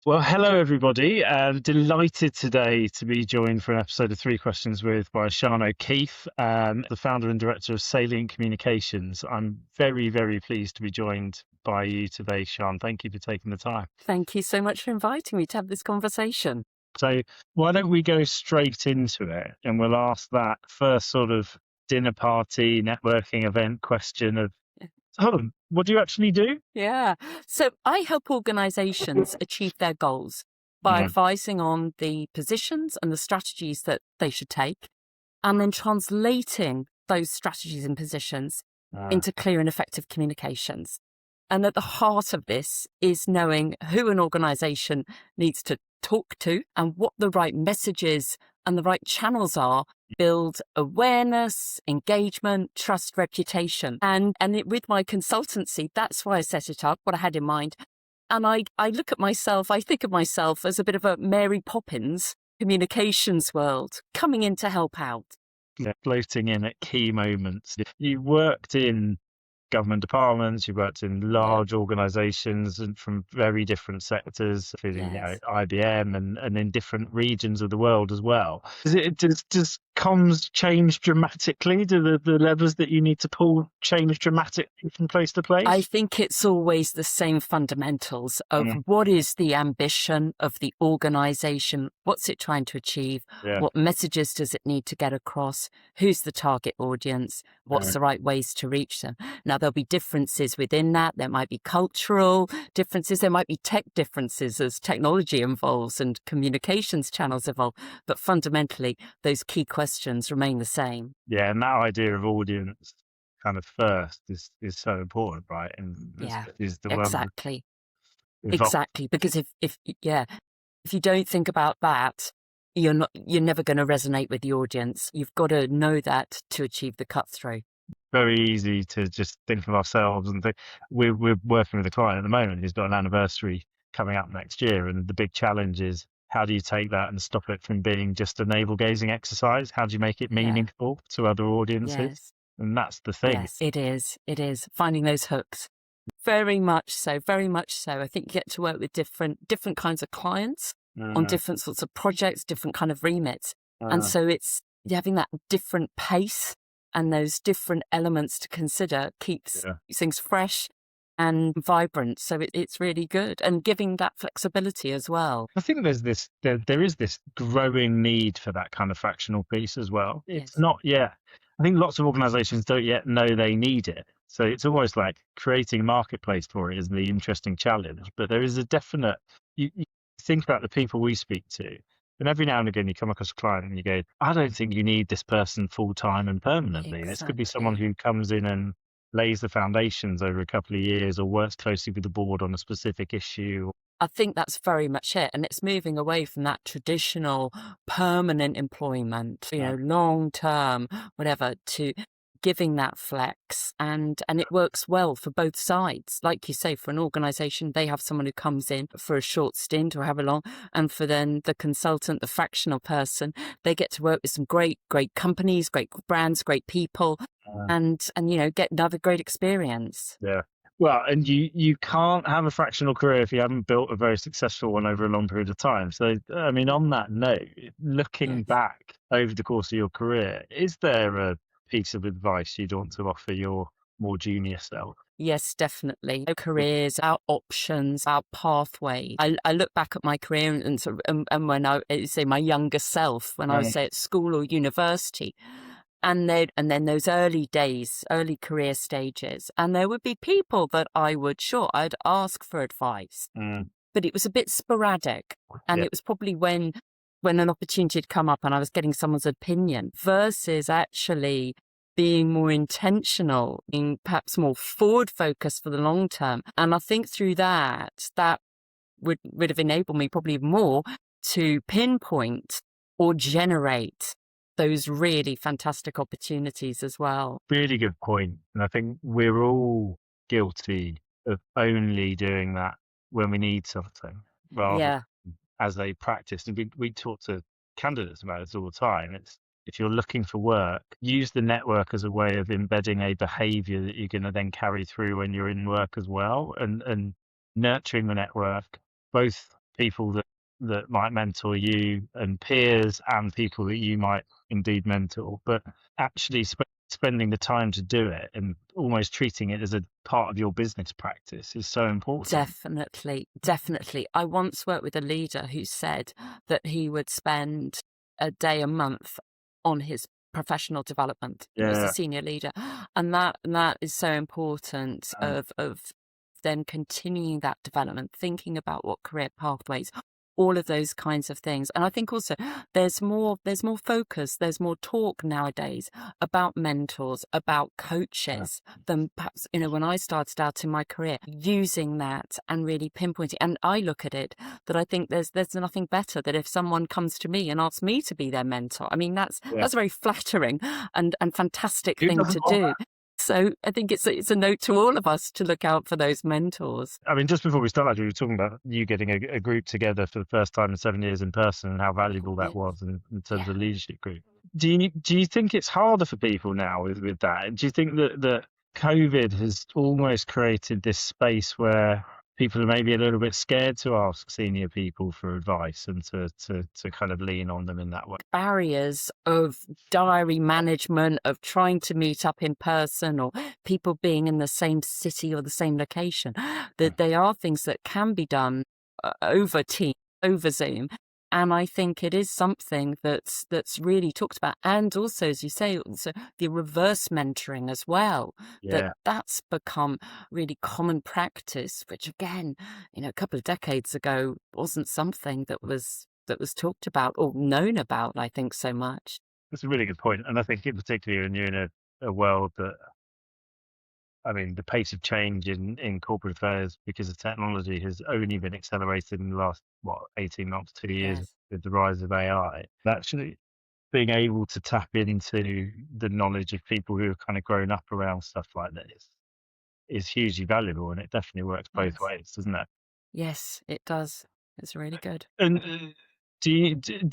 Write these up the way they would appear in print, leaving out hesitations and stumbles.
Well, hello everybody. Delighted today to be joined for an episode of Three Questions with by Sian O'Keefe, the founder and director of Salient Communications. I'm very, very pleased to be joined by you today, Sian. Thank you for taking the time. Thank you so much for inviting me to have this conversation. So why don't we go straight into it, and we'll ask that first sort of dinner party networking event question of, hold on, what do you actually do? Yeah. So I help organizations achieve their goals by Mhm. advising on the positions and the strategies that they should take, and then translating those strategies and positions Ah, into clear and effective communications. And at the heart of this is knowing who an organization needs to talk to and what the right messages and the right channels are. Build awareness, engagement, trust, reputation. With my consultancy, that's why I set it up, what I had in mind. And I look at myself, I think of myself as a bit of a Mary Poppins communications world coming in to help out. yeah, floating in at key moments. You worked in government departments, you worked in Yeah. large organizations and from very different sectors, including Yes. IBM and in different regions of the world as well. Does comms change dramatically? Do the levers that you need to pull change dramatically from place to I place? think it's always the same fundamentals of Mm, what is the ambition of the organization, what's it trying to achieve, yeah, what messages does it need to get across, who's the target audience, what's yeah, the right ways to reach them. Now, there'll be differences within that. There might be cultural differences, there might be tech differences as technology evolves and communications channels evolve, but fundamentally, those key questions remain the same. yeah. And that idea of audience kind of first is so important, right? And Yeah, is the world exactly. evolved. Exactly, because if you don't think about that, you're never going to resonate with the audience. You've got to know that to achieve the cut through. Very easy to just think of ourselves and think we're working with a client at the moment who's got an anniversary coming up next year, and the big challenge is how do you take that and stop it from being just a navel gazing exercise? How do you make it Yeah. meaningful to other audiences? Yes. And that's the thing. Yes, it is. It is finding those hooks. Very much so. Very much so. I think you get to work with different kinds of clients on Uh, different sorts of projects, different kind of remits, and uh, so it's having that different pace and those different elements to consider keeps yeah. things fresh and vibrant. So it's really good, and giving that flexibility as well. I think there is this growing need for that kind of fractional piece as well. It's Yes. not yet. I think lots of organizations don't yet know they need it. So it's almost like creating a marketplace for it is the interesting challenge. But there is a definite, you think about the people we speak to, and every now and again you come across a client and you go, I don't think you need this person full time and permanently. This could be someone Exactly. who comes in and lays the foundations over a couple of years or works closely with the board on a specific issue. I think that's very much it. And it's moving away from that traditional permanent employment, long term, whatever, to giving that flex. And it works well for both sides. Like you say, for an organization, they have someone who comes in for a short stint or however long. And for then the consultant, the fractional person, they get to work with some great companies, great brands, great people, Uh, and get another great experience. Yeah. Well, and you can't have a fractional career if you haven't built a very successful one over a long period of time. So, I mean, on that note, looking Yes. back over the course of your career, is there a piece of advice you'd want to offer your more junior self? Yes, definitely. Our careers, our options, our pathway. I look back at my career and sort of, and when say my younger self, when I was Right. say at school or university, and then those early days, early career stages, and there would be people that I'd ask for advice, Mm, but it was a bit sporadic, and yeah. it was probably when an opportunity had come up and I was getting someone's opinion versus actually being more intentional, being perhaps more forward focused for the long term. And I think through that would have enabled me probably more to pinpoint or generate those really fantastic opportunities as well. Really good point. And I think we're all guilty of only doing that when we need something rather Yeah. as a practice. And we talk to candidates about this all the time. It's if you're looking for work, use the network as a way of embedding a behavior that you're going to then carry through when you're in work as well, and nurturing the network both people that might mentor you, and peers, and people that you might indeed mentor, but actually spending the time to do it and almost treating it as a part of your business practice is so important. Definitely. I once worked with a leader who said that he would spend a day a month on his professional development. He was a senior leader, and that is so important, of then continuing that development, thinking about what career pathways, all of those kinds of things. And I think also there's more focus, there's more talk nowadays about mentors, about coaches, than perhaps, when I started out in my career, using that and really pinpointing. And I look at it that I think there's nothing better than if someone comes to me and asks me to be their mentor. I mean, that's very flattering and fantastic thing to do. So I think it's a note to all of us to look out for those mentors. I mean, just before we started, we were talking about you getting a group together for the first time in 7 years in person, and how valuable that was in terms of leadership group. Do you think it's harder for people now with that? Do you think that COVID has almost created this space where people are maybe a little bit scared to ask senior people for advice and to kind of lean on them in that way? Barriers of diary management, of trying to meet up in person, or people being in the same city or the same location, that they are things that can be done over Teams, over Zoom. And I think it is something that's really talked about. And also, as you say, also the reverse mentoring as well, that's become really common practice, which again, a couple of decades ago wasn't something that was talked about or known about, I think, so much. That's a really good point. And I think in particular when you're in a world that, I mean, the pace of change in corporate affairs because of technology has only been accelerated in the last, 18 months, 2 years with the rise of AI. Actually, being able to tap into the knowledge of people who have kind of grown up around stuff like this is hugely valuable, and it definitely works both ways, doesn't it? Yes, it does. It's really good. And have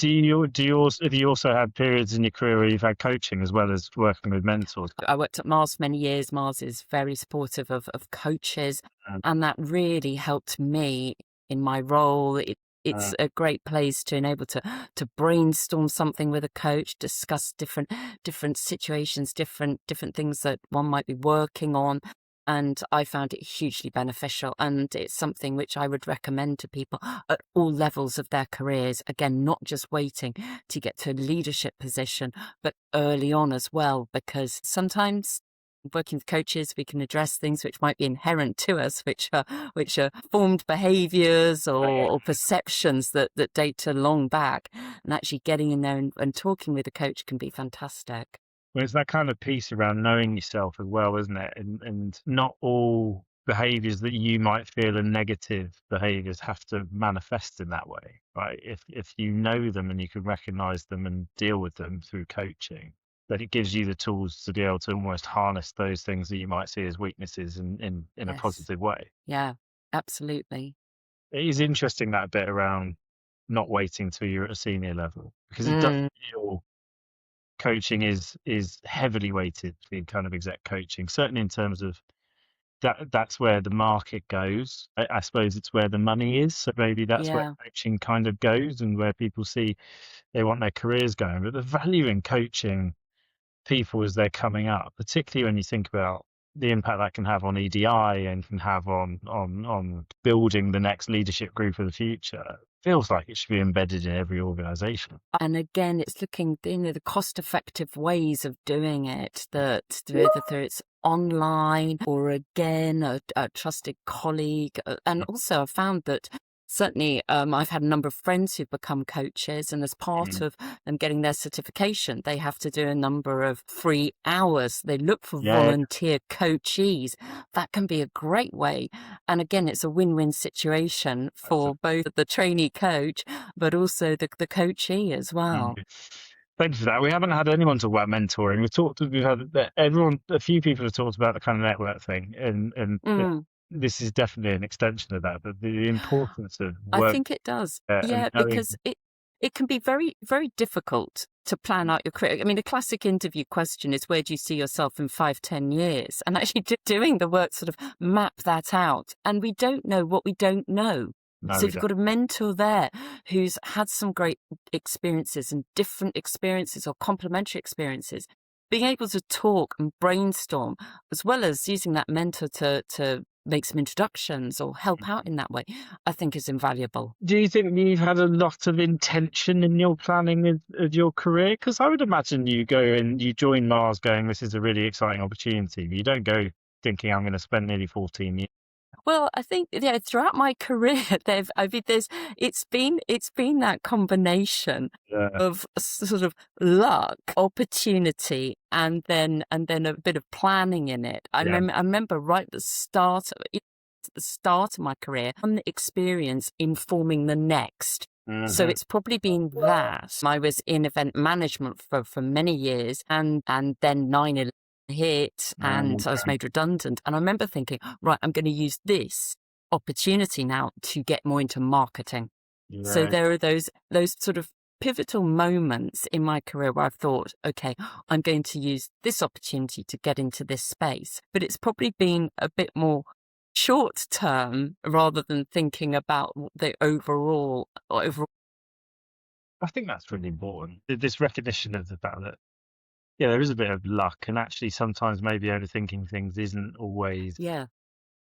you also had periods in your career where you've had coaching as well as working with mentors? I worked at Mars for many years. Mars is very supportive of coaches, and that really helped me in my role. It's a great place to enable to brainstorm something with a coach, discuss different situations, different things that one might be working on. And I found it hugely beneficial, and it's something which I would recommend to people at all levels of their careers. Again, not just waiting to get to a leadership position, but early on as well, because sometimes working with coaches, we can address things which might be inherent to us, which are formed behaviours or perceptions that date long back. And actually getting in there and talking with a coach can be fantastic. Well, it's that kind of piece around knowing yourself as well, isn't it? And not all behaviours that you might feel are negative behaviours have to manifest in that way, right? If you know them and you can recognise them and deal with them through coaching, then it gives you the tools to be able to almost harness those things that you might see as weaknesses in a positive way. Yeah, absolutely. It is interesting, that bit around not waiting till you're at a senior level, because it does feel coaching is heavily weighted in kind of exec coaching, certainly in terms of that's where the market goes. I suppose it's where the money is, so maybe that's where coaching kind of goes and where people see they want their careers going. But the value in coaching people as they're coming up, particularly when you think about the impact that can have on EDI and can have on building the next leadership group of the future, feels like it should be embedded in every organization. And again, it's looking, the cost-effective ways of doing it, that whether it's online or again a trusted colleague. And also I found that certainly I've had a number of friends who've become coaches, and as part of them getting their certification, they have to do a number of free hours. They look for volunteer coachees. That can be a great way. And again, it's a win-win situation for both the trainee coach, but also the coachee as well. Thanks for that. We haven't had anyone talk about mentoring. A few people have talked about the kind of network thing, and this is definitely an extension of that. But the importance of work, I think it does. Because it can be very, very difficult to plan out your career. I mean, a classic interview question is, where do you see yourself in 5-10 years? And actually doing the work sort of map that out. And we don't know what we don't know. No, So we if you've don't. got a mentor there who's had some great experiences and different experiences or complementary experiences, being able to talk and brainstorm, as well as using that mentor to make some introductions or help out in that way, I think is invaluable. Do you think you've had a lot of intention in your planning of your career? Because I would imagine you go and you join Mars going, this is a really exciting opportunity. You don't go thinking, I'm going to spend nearly 14 years. Well, I think throughout my career, it's been that combination Yeah, of sort of luck, opportunity, and then a bit of planning in it. yeah. I remember right at the start of my career, one experience informing the next. So Hmm. it's probably been that. I was in event management for many years, and then 9/11 hit and I was Okay. made redundant. And I remember thinking, right, I'm going to use this opportunity now to get more into marketing. So Right. there are those sort of pivotal moments in my career where I've thought, okay, I'm going to use this opportunity to get into this space. But it's probably been a bit more short term rather than thinking about the overall. I think that's really important. This recognition of the fact that, yeah, there is a bit of luck, and actually sometimes maybe overthinking things isn't always Yeah.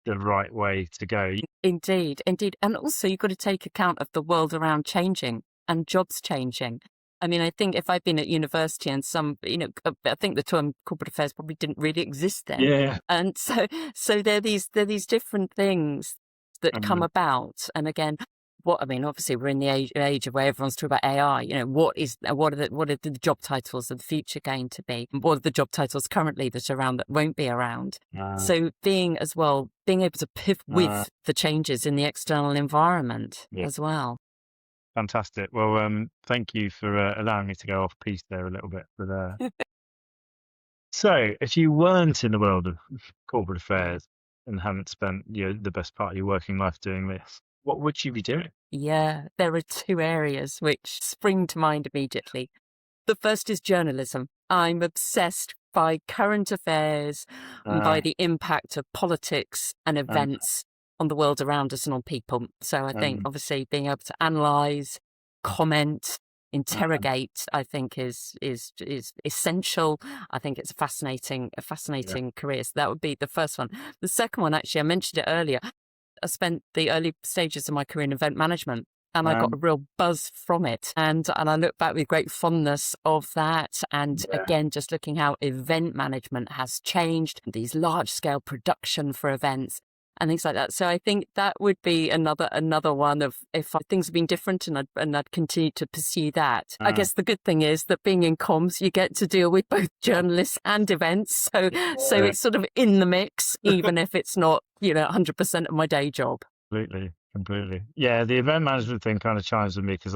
the right way to go. Indeed, indeed. And also you've got to take account of the world around changing and jobs changing. I mean, I think if I'd been at university and I think the term corporate affairs probably didn't really exist then. Yeah. And so there are these different things that come Um, about. And again, obviously we're in the age of where everyone's talking about AI. What are the job titles of the future going to be? What are the job titles currently that are around that won't be around? uh, So being able to pivot uh, with the changes in the external environment yeah. as well. Fantastic. Well, thank you for allowing me to go off piece there a little bit. But so, if you weren't in the world of corporate affairs and hadn't spent the best part of your working life doing this, what would you be doing? Yeah, there are two areas which spring to mind immediately. The first is journalism. I'm obsessed by current affairs and by Uh, the impact of politics and um, events on the world around us and on people. So I think um, obviously being able to analyze, comment, um, interrogate, I think is essential. I think it's a yeah. fascinating career. So that would be the first one. The second one, actually, I mentioned it earlier. I spent the early stages of my career in event management and I got a Um, real buzz from it. And I look back with great fondness of that. And yeah. again, just looking how event management has changed, these large scale production for events and things like that. So I think that would be another one of if things have been different and I'd continue to pursue that. I Uh, guess the good thing is that being in comms, you get to deal with both journalists and events. So yeah. it's sort of in the mix, even if it's not, 100% of my day job. Completely, completely. Yeah, the event management thing kind of chimes with me because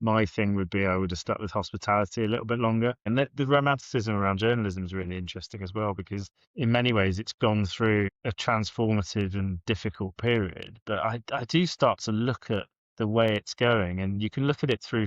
my thing would be I would have stuck with hospitality a little bit longer. And the romanticism around journalism is really interesting as well because in many ways it's gone through a transformative and difficult period. But I do start to look at the way it's going, and you can look at it through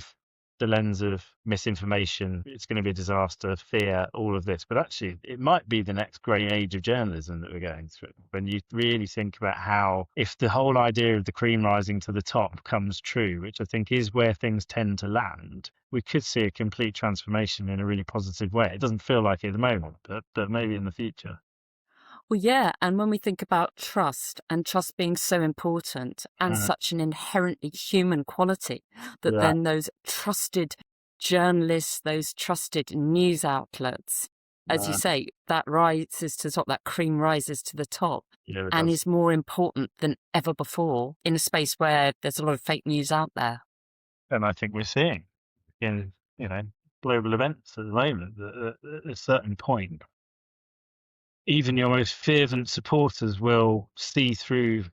the lens of misinformation. It's going to be a disaster, fear, all of this. But actually, it might be the next great age of journalism that we're going through. When you really think about how, if the whole idea of the cream rising to the top comes true, which I think is where things tend to land, we could see a complete transformation in a really positive way. It doesn't feel like it at the moment, but maybe in the future. Well, yeah. And when we think about trust and trust being so important and Uh, such an inherently human quality, that yeah, then those trusted journalists, those trusted news outlets, as you uh, say, that rises to the top, that cream rises to the top yeah, it and does. is more important than ever before in a space where there's a lot of fake news out there. And I think we're seeing in, global events at the moment that at a certain point, even your most fervent supporters will see through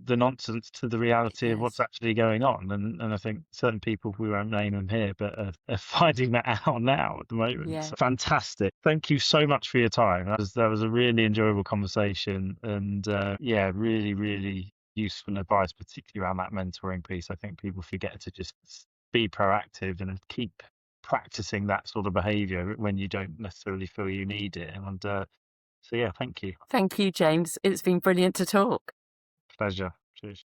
the nonsense to the reality of what's Yes. actually going on. And I think certain people, we won't name them here, but are finding that out now at the moment. Yeah. So fantastic. Thank you so much for your time. That was a really enjoyable conversation. And yeah, really, really useful advice, particularly around that mentoring piece. I think people forget to just be proactive and keep practicing that sort of behavior when you don't necessarily feel you need it. And so yeah, thank you. Thank you, James. It's been brilliant to talk. Pleasure. Cheers.